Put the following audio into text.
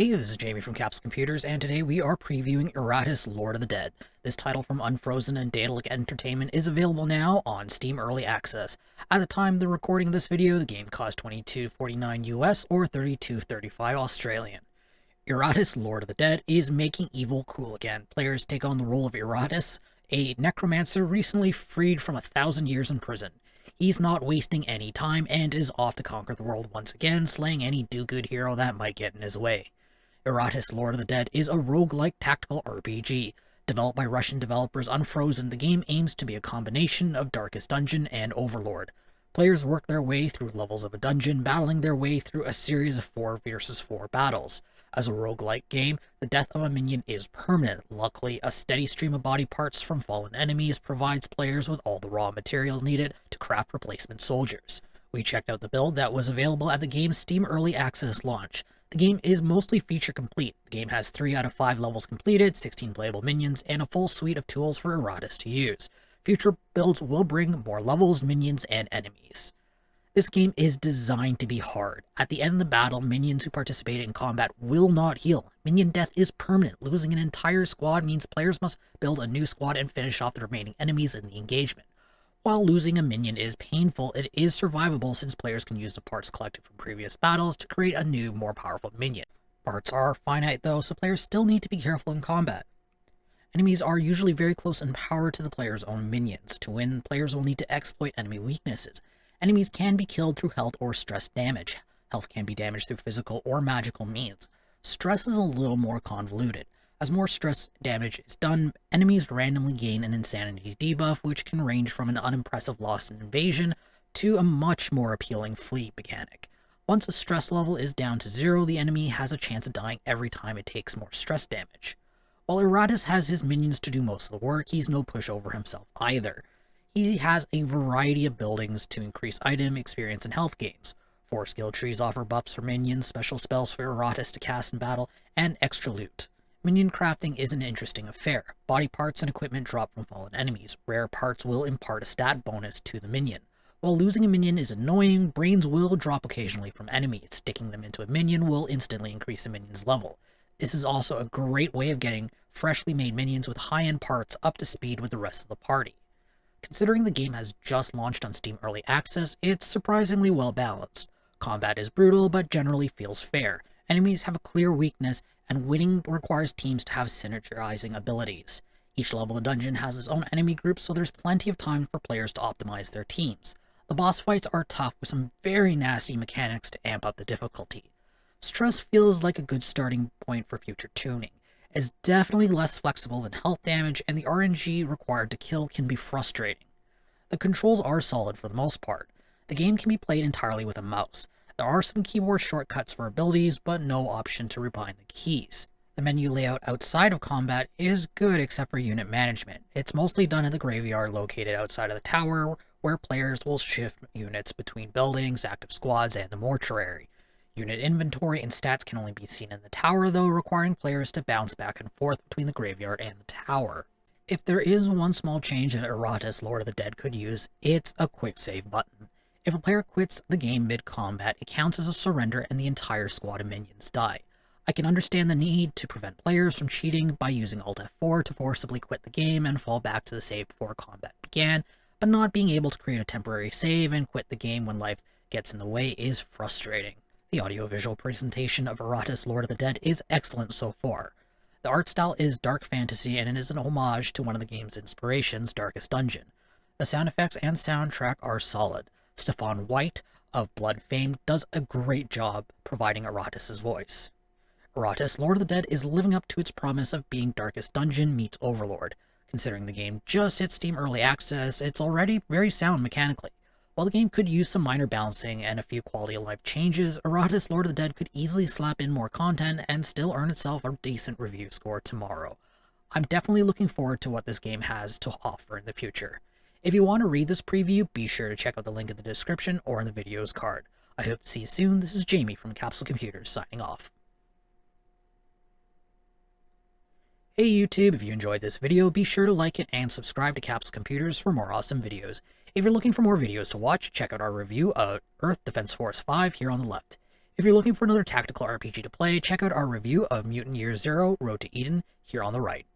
Hey, this is Jamie from Capsule Computers, and today we are previewing Iratus, Lord of the Dead. This title from Unfrozen and Daedalic Entertainment is available now on Steam Early Access. At the time of the recording of this video, the game cost $22.49 US or $32.35 Australian. Iratus, Lord of the Dead is making evil cool again. Players take on the role of Iratus, a necromancer recently freed from 1,000 years in prison. He's not wasting any time and is off to conquer the world once again, slaying any do-good hero that might get in his way. Iratus, Lord of the Dead is a roguelike tactical RPG. Developed by Russian developers Unfrozen, the game aims to be a combination of Darkest Dungeon and Overlord. Players work their way through levels of a dungeon, battling their way through a series of 4 versus 4 battles. As a roguelike game, the death of a minion is permanent. Luckily, a steady stream of body parts from fallen enemies provides players with all the raw material needed to craft replacement soldiers. We checked out the build that was available at the game's Steam Early Access launch. The game is mostly feature complete. The game has 3 out of 5 levels completed, 16 playable minions, and a full suite of tools for Iratus to use. Future builds will bring more levels, minions, and enemies. This game is designed to be hard. At the end of the battle, minions who participate in combat will not heal. Minion death is permanent. Losing an entire squad means players must build a new squad and finish off the remaining enemies in the engagement. While losing a minion is painful, it is survivable since players can use the parts collected from previous battles to create a new, more powerful minion. Parts are finite though, so players still need to be careful in combat. Enemies are usually very close in power to the player's own minions. To win, players will need to exploit enemy weaknesses. Enemies can be killed through health or stress damage. Health can be damaged through physical or magical means. Stress is a little more convoluted. As more stress damage is done, enemies randomly gain an insanity debuff, which can range from an unimpressive loss and invasion to a much more appealing flee mechanic. Once a stress level is down to 0, the enemy has a chance of dying every time it takes more stress damage. While Iratus has his minions to do most of the work, he's no pushover himself either. He has a variety of buildings to increase item, experience, and health gains. 4 skill trees offer buffs for minions, special spells for Iratus to cast in battle, and extra loot. Minion crafting is an interesting affair. Body parts and equipment drop from fallen enemies. Rare parts will impart a stat bonus to the minion. While losing a minion is annoying, brains will drop occasionally from enemies. Sticking them into a minion will instantly increase a minion's level. This is also a great way of getting freshly made minions with high-end parts up to speed with the rest of the party. Considering the game has just launched on Steam Early Access, it's surprisingly well balanced. Combat is brutal, but generally feels fair. Enemies have a clear weakness, and winning requires teams to have synergizing abilities. Each level of the dungeon has its own enemy group, so there's plenty of time for players to optimize their teams. The boss fights are tough with some very nasty mechanics to amp up the difficulty. Stress feels like a good starting point for future tuning. It's definitely less flexible than health damage, and the RNG required to kill can be frustrating. The controls are solid for the most part. The game can be played entirely with a mouse. There are some keyboard shortcuts for abilities, but no option to rebind the keys. The menu layout outside of combat is good except for unit management. It's mostly done in the graveyard located outside of the tower, where players will shift units between buildings, active squads, and the mortuary. Unit inventory and stats can only be seen in the tower though, requiring players to bounce back and forth between the graveyard and the tower. If there is one small change that Iratus, Lord of the Dead could use, it's a quick save button. If a player quits the game mid-combat, it counts as a surrender and the entire squad of minions die. I can understand the need to prevent players from cheating by using Alt F4 to forcibly quit the game and fall back to the save before combat began, but not being able to create a temporary save and quit the game when life gets in the way is frustrating. The audiovisual presentation of Iratus, Lord of the Dead is excellent so far. The art style is dark fantasy and it is an homage to one of the game's inspirations, Darkest Dungeon. The sound effects and soundtrack are solid. Stefan White of Blood fame does a great job providing Iratus' voice. Iratus, Lord of the Dead is living up to its promise of being Darkest Dungeon meets Overlord. Considering the game just hit Steam Early Access, it's already very sound mechanically. While the game could use some minor balancing and a few quality of life changes, Iratus, Lord of the Dead could easily slap in more content and still earn itself a decent review score tomorrow. I'm definitely looking forward to what this game has to offer in the future. If you want to read this preview, be sure to check out the link in the description or in the video's card. I hope to see you soon. This is Jamie from Capsule Computers signing off. Hey YouTube, if you enjoyed this video, be sure to like it and subscribe to Capsule Computers for more awesome videos. If you're looking for more videos to watch, check out our review of Earth Defense Force 5 here on the left. If you're looking for another tactical RPG to play, check out our review of Mutant Year Zero: Road to Eden here on the right.